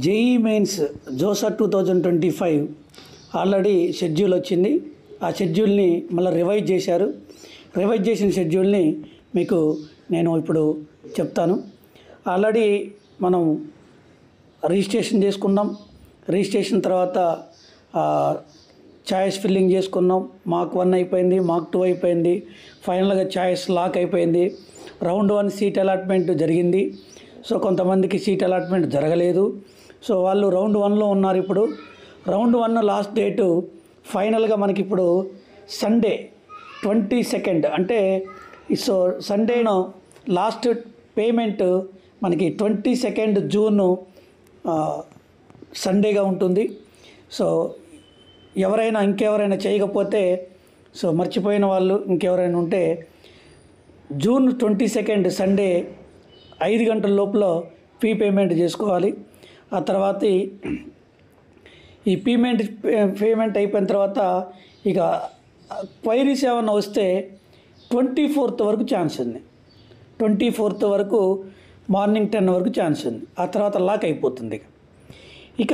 JEE mains JoSAA 2025 already schedule వచ్చింది. ఆ షెడ్యూల్ని మళ్ళీ రివైజ్ చేశారు. రివైజ్ చేసిన షెడ్యూల్ని మీకు నేను ఇప్పుడు చెప్తాను. ఆల్రెడీ మనం రిజిస్ట్రేషన్ చేసుకున్నాం. రిజిస్ట్రేషన్ తర్వాత చాయిస్ ఫిల్లింగ్ చేసుకున్నాం. మార్క్ 1 అయిపోయింది, మార్క్ 2 అయిపోయింది, ఫైనల్గా చాయిస్ లాక్ అయిపోయింది. రౌండ్ 1 సీట్ అలాట్మెంట్ జరిగింది. సో కొంతమందికి సీట్ అలాట్మెంట్ జరగలేదు. సో వాళ్ళు రౌండ్ 1లో ఉన్నారు. ఇప్పుడు రౌండ్ 1 లాస్ట్ డేటు ఫైనల్గా మనకి ఇప్పుడు సండే 22 అంటే సో సండేను లాస్ట్ పేమెంట్ మనకి 22 జూన్ సండేగా ఉంటుంది. సో ఇంకెవరైనా చేయకపోతే సో మర్చిపోయిన వాళ్ళు ఇంకెవరైనా ఉంటే జూన్ 22 సండే 5 గంటల లోపల ఫీ పేమెంట్ చేసుకోవాలి. ఆ తర్వాత ఈ పేమెంట్ అయిపోయిన తర్వాత ఇక క్వైరీస్ ఏమన్నా వస్తే 24th వరకు ఛాన్స్ ఉంది. 24th వరకు మార్నింగ్ 10 వరకు ఛాన్స్ ఉంది. ఆ తర్వాత లాక్ అయిపోతుంది. ఇక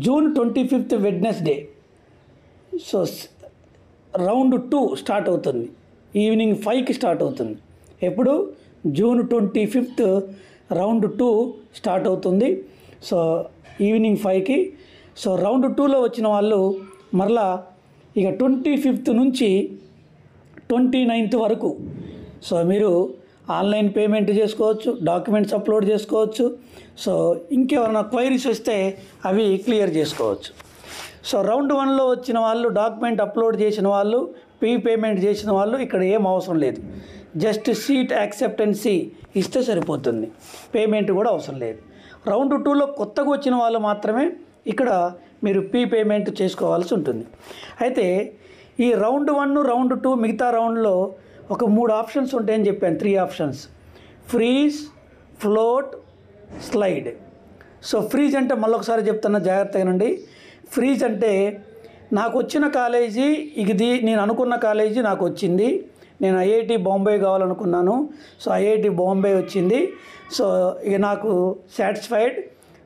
June 25 Wednesday so round 2 start అవుతుంది. ఈవినింగ్ 5కి స్టార్ట్ అవుతుంది. ఎప్పుడు జూన్ 25 రౌండ్ 2 స్టార్ట్ అవుతుంది. సో ఈవినింగ్ 5కి. సో రౌండ్ 2లో వచ్చిన వాళ్ళు మరలా ఇక 25 నుంచి 29 వరకు సో మీరు ఆన్లైన్ పేమెంట్ చేసుకోవచ్చు, డాక్యుమెంట్స్ అప్లోడ్ చేసుకోవచ్చు. సో ఇంకేమైనా క్వైరీస్ వస్తే అవి క్లియర్ చేసుకోవచ్చు. సో రౌండ్ 1లో వచ్చిన వాళ్ళు డాక్యుమెంట్ అప్లోడ్ చేసిన వాళ్ళు, పేమెంట్ చేసిన వాళ్ళు ఇక్కడ ఏం అవసరం లేదు. జస్ట్ సీట్ యాక్సెప్టెన్సీ ఇస్తే సరిపోతుంది. పేమెంట్ కూడా అవసరం లేదు. రౌండ్ 2లో కొత్తగా వచ్చిన వాళ్ళు మాత్రమే ఇక్కడ మీరు పేమెంట్ చేసుకోవాల్సి ఉంటుంది. అయితే ఈ రౌండ్ 1, రౌండ్ 2 మిగతా రౌండ్లో ఒక 3 ఆప్షన్స్ ఉంటాయని చెప్పాను. 3 options: freeze, float, slide. So freeze అంటే మళ్ళొకసారి చెప్తున్నా, జాగ్రత్తగానండి. ఫ్రీజ్ అంటే నాకు వచ్చిన కాలేజీ ఇది, నేను అనుకున్న కాలేజీ నాకు వచ్చింది. నేను ఐఐటి బాంబే కావాలనుకున్నాను. సో ఐఐటి బాంబే వచ్చింది. సో ఇక నాకు సాటిస్ఫైడ్.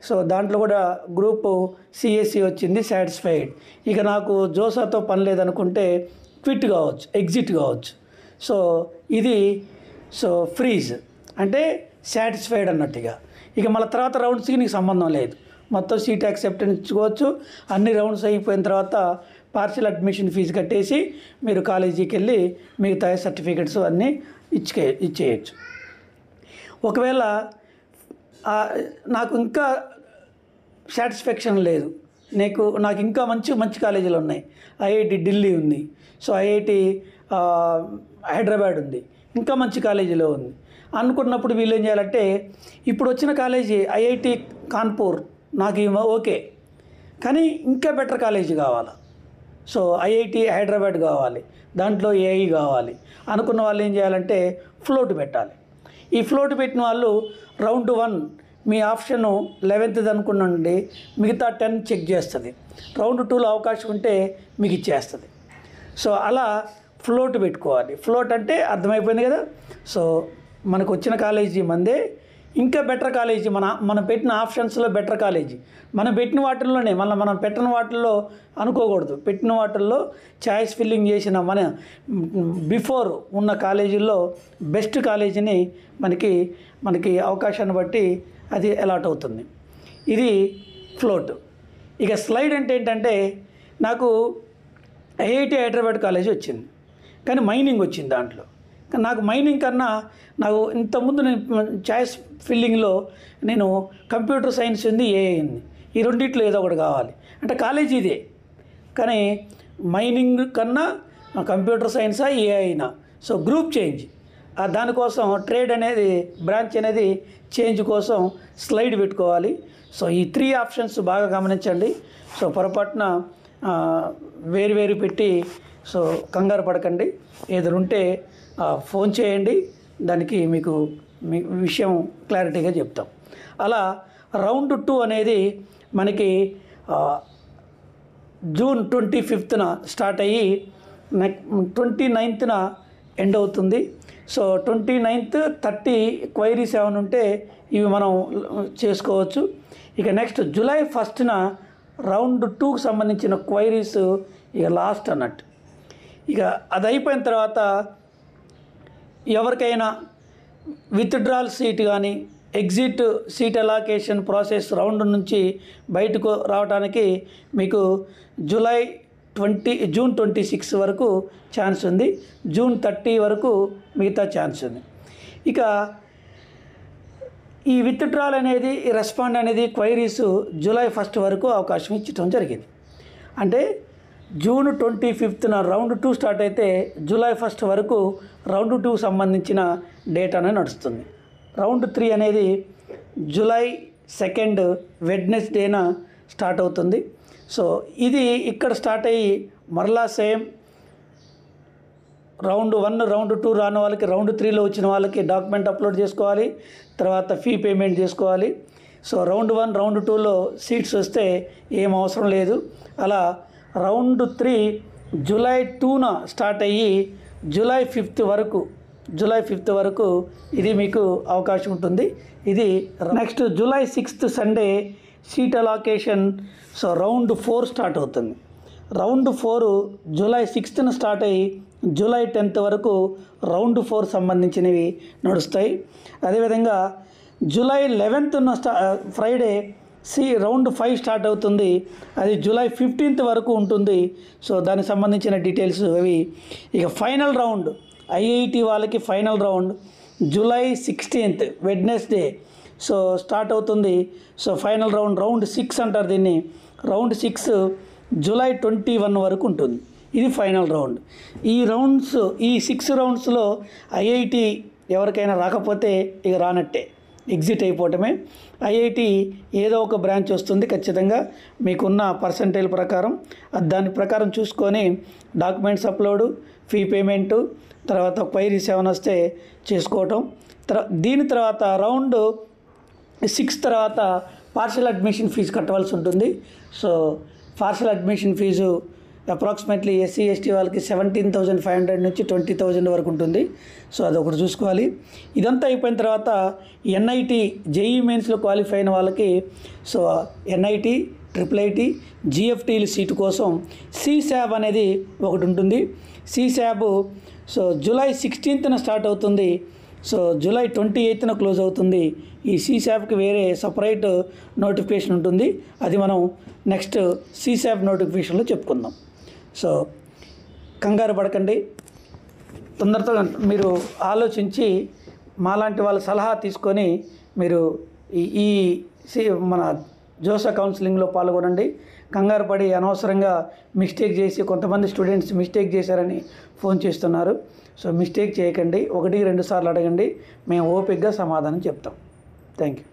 సో దాంట్లో కూడా గ్రూపు సిఎస్సి వచ్చింది, సాటిస్ఫైడ్. ఇక నాకు జోసాతో పని లేదనుకుంటే క్విట్ కావచ్చు, ఎగ్జిట్ కావచ్చు. సో ఇది సో ఫ్రీజ్ అంటే సాటిస్ఫైడ్ అన్నట్టుగా. ఇక మళ్ళీ తర్వాత రౌండ్స్కి నీకు సంబంధం లేదు. మొత్తం సీట్ యాక్సెప్టెన్స్ ఇచ్చుకోవచ్చు. అన్ని రౌండ్స్ అయిపోయిన తర్వాత పార్షియల్ అడ్మిషన్ ఫీజు కట్టేసి మీరు కాలేజీకి వెళ్ళి మిగతా సర్టిఫికెట్స్ అన్నీ ఇచ్చేయచ్చు. ఒకవేళ నాకు ఇంకా సాటిస్ఫాక్షన్ లేదు, నాకు ఇంకా మంచి కాలేజీలు ఉన్నాయి, ఐఐటి ఢిల్లీ ఉంది, సో ఐఐటి హైదరాబాద్ ఉంది, ఇంకా మంచి కాలేజీలో ఉంది అనుకున్నప్పుడు వీళ్ళు ఏం చేయాలంటే, ఇప్పుడు వచ్చిన కాలేజీ ఐఐటి కాన్పూర్ నాకు ఓకే, కానీ ఇంకా బెటర్ కాలేజీ కావాలి. సో ఐఐటి హైదరాబాద్ కావాలి, దాంట్లో ఏఐ కావాలి అనుకున్న వాళ్ళు ఏం చేయాలంటే ఫ్లోట్ పెట్టాలి. ఈ ఫ్లోట్ పెట్టిన వాళ్ళు రౌండ్ 1 మీ ఆప్షను 11th అనుకున్నాండి, మిగతా 10 చెక్ చేస్తుంది. రౌండ్ 2లో అవకాశం ఉంటే మీకు ఇచ్చేస్తుంది. సో అలా ఫ్లోట్ పెట్టుకోవాలి. ఫ్లోట్ అంటే అర్థమైపోయింది కదా. సో మనకు వచ్చిన కాలేజీ మందే, ఇంకా బెటర్ కాలేజీ మనం పెట్టిన ఆప్షన్స్లో బెటర్ కాలేజీ మనం పెట్టిన వాటిల్లోనే, మనం పెట్టిన వాటిల్లో అనుకోకూడదు. పెట్టిన వాటిల్లో చాయిస్ ఫిల్లింగ్ చేసిన బిఫోర్ ఉన్న కాలేజీల్లో బెస్ట్ కాలేజీని మనకి అవకాశాన్ని బట్టి అది అలాట్ అవుతుంది. ఇది ఫ్లోట్. ఇక స్లైడ్ అంటే ఏంటంటే, నాకు ఐఐటి హైదరాబాద్ కాలేజీ వచ్చింది, కానీ మైనింగ్ వచ్చింది దాంట్లో. కానీ నాకు మైనింగ్ కన్నా నాకు ఇంతకుముందు నేను చాయిస్ ఫిల్లింగ్లో నేను కంప్యూటర్ సైన్స్ ఉంది, ఏఐ ఉంది, ఈ రెండిట్లో ఏదో ఒకటి కావాలి అంటే కాలేజీ ఇదే, కానీ మైనింగ్ కన్నా కంప్యూటర్ సైన్సా ఏఐ అయినా సో గ్రూప్ చేంజ్, దానికోసం ట్రేడ్ అనేది బ్రాంచ్ అనేది చేంజ్ కోసం స్లైడ్ పెట్టుకోవాలి. సో ఈ 3 ఆప్షన్స్ బాగా గమనించండి. సో పొరపాటున వేరు పెట్టి సో కంగారు పడకండి. ఏదైనా ఉంటే ఫోన్ చేయండి, దానికి మీకు విషయం క్లారిటీగా చెప్తాం. అలా రౌండ్ 2 అనేది మనకి జూన్ 25న స్టార్ట్ అయ్యి 29న ఎండ్ అవుతుంది. సో 29th 30 క్వైరీస్ ఏమైనా ఉంటే ఇవి మనం చేసుకోవచ్చు. ఇక నెక్స్ట్ జూలై 1st రౌండ్ 2కి సంబంధించిన క్వైరీస్ ఇక లాస్ట్ అన్నట్టు. ఇక అది అయిపోయిన తర్వాత ఎవరికైనా విత్డ్రాల్ సీట్ కానీ exit seat allocation process round నుంచి బయటకు రావడానికి మీకు జూన్ 26 వరకు ఛాన్స్ ఉంది. జూన్ 30 వరకు మిగతా ఛాన్స్ ఉంది. ఇక ఈ విత్డ్రాల్ అనేది రెస్పాండ్ అనేది క్వైరీస్ జూలై 1st వరకు అవకాశం ఇచ్చడం జరిగింది. అంటే జూన్ 25th రౌండ్ 2 స్టార్ట్ అయితే జూలై 1st వరకు రౌండ్ 2 సంబంధించిన డేటానే నడుస్తుంది. రౌండ్ 3 అనేది జూలై 2nd వెడ్నెస్డేన స్టార్ట్ అవుతుంది. సో ఇది ఇక్కడ స్టార్ట్ అయ్యి మరలా సేమ్ రౌండ్ 1 రౌండ్ 2 రాని వాళ్ళకి రౌండ్ 3లో వచ్చిన వాళ్ళకి డాక్యుమెంట్ అప్లోడ్ చేసుకోవాలి, తర్వాత ఫీ పేమెంట్ చేసుకోవాలి. సో రౌండ్ 1 రౌండ్ 2లో సీట్స్ వస్తే ఏం అవసరం లేదు. అలా రౌండ్ 3 జూలై 2న స్టార్ట్ అయ్యి జూలై 5th వరకు ఇది మీకు అవకాశం ఉంటుంది. ఇది next July 6th Sunday seat allocation. So round 4 start అవుతుంది. రౌండ్ 4 జూలై 6th స్టార్ట్ అయ్యి జూలై 10th వరకు రౌండ్ 4 సంబంధించినవి నడుస్తాయి. అదేవిధంగా July 11th Friday round 5 start అవుతుంది. అది జూలై 15th వరకు ఉంటుంది. సో దానికి సంబంధించిన డీటెయిల్స్ అవి. ఇక ఫైనల్ రౌండ్ ఐఐటి వాళ్ళకి final round July 16th Wednesday so start అవుతుంది. సో ఫైనల్ రౌండ్ 6 అంటారు దీన్ని. రౌండ్ 6 జూలై 21 వరకు ఉంటుంది. ఇది ఫైనల్ రౌండ్. ఈ 6 రౌండ్స్లో ఐఐటి ఎవరికైనా రాకపోతే ఇక రానట్టే, ఎగ్జిట్ అయిపోవటమే. ఐఐటి ఏదో ఒక బ్రాంచ్ వస్తుంది ఖచ్చితంగా మీకున్న పర్సంటేజ్ ప్రకారం. దాని ప్రకారం చూసుకొని డాక్యుమెంట్స్ అప్లోడు, ఫీ పేమెంటు, తర్వాత క్వైరీస్ ఏమైనా వస్తే చేసుకోవటం. దీని తర్వాత రౌండ్ 6 తర్వాత పార్షియల్ అడ్మిషన్ ఫీజు కట్టవలసి ఉంటుంది. So partial admission fee approximately SC ST వాళ్ళకి 17,500 నుంచి 20,000 వరకు ఉంటుంది. సో అదొకటి చూసుకోవాలి. ఇదంతా అయిపోయిన తర్వాత ఎన్ఐటి జేఈ మెయిన్స్లో క్వాలిఫై అయిన వాళ్ళకి సో ఎన్ఐటి IIIT జిఎఫ్టీల సీటు కోసం సిశాబ్ అనేది ఒకటి ఉంటుంది. సిశాబ్ సో జూలై 16th స్టార్ట్ అవుతుంది. సో జూలై 28th క్లోజ్ అవుతుంది. ఈ సిశాబ్కి వేరే సపరేట్ నోటిఫికేషన్ ఉంటుంది. అది మనం నెక్స్ట్ సిశాబ్ నోటిఫికేషన్లో చెప్పుకుందాం. సో కంగారు పడకండి, తొందరతో మీరు ఆలోచించి మాలాంటి వాళ్ళ సలహా తీసుకొని మీరు ఈ మన జోసా కౌన్సిలింగ్లో పాల్గొనండి. కంగారు పడి అనవసరంగా మిస్టేక్ చేసి కొంతమంది స్టూడెంట్స్ మిస్టేక్ చేశారని ఫోన్ చేస్తున్నారు. సో మిస్టేక్ చేయకండి, 1-2 సార్లు అడగండి, మేము ఓపికగా సమాధానం చెప్తాం. Thank you.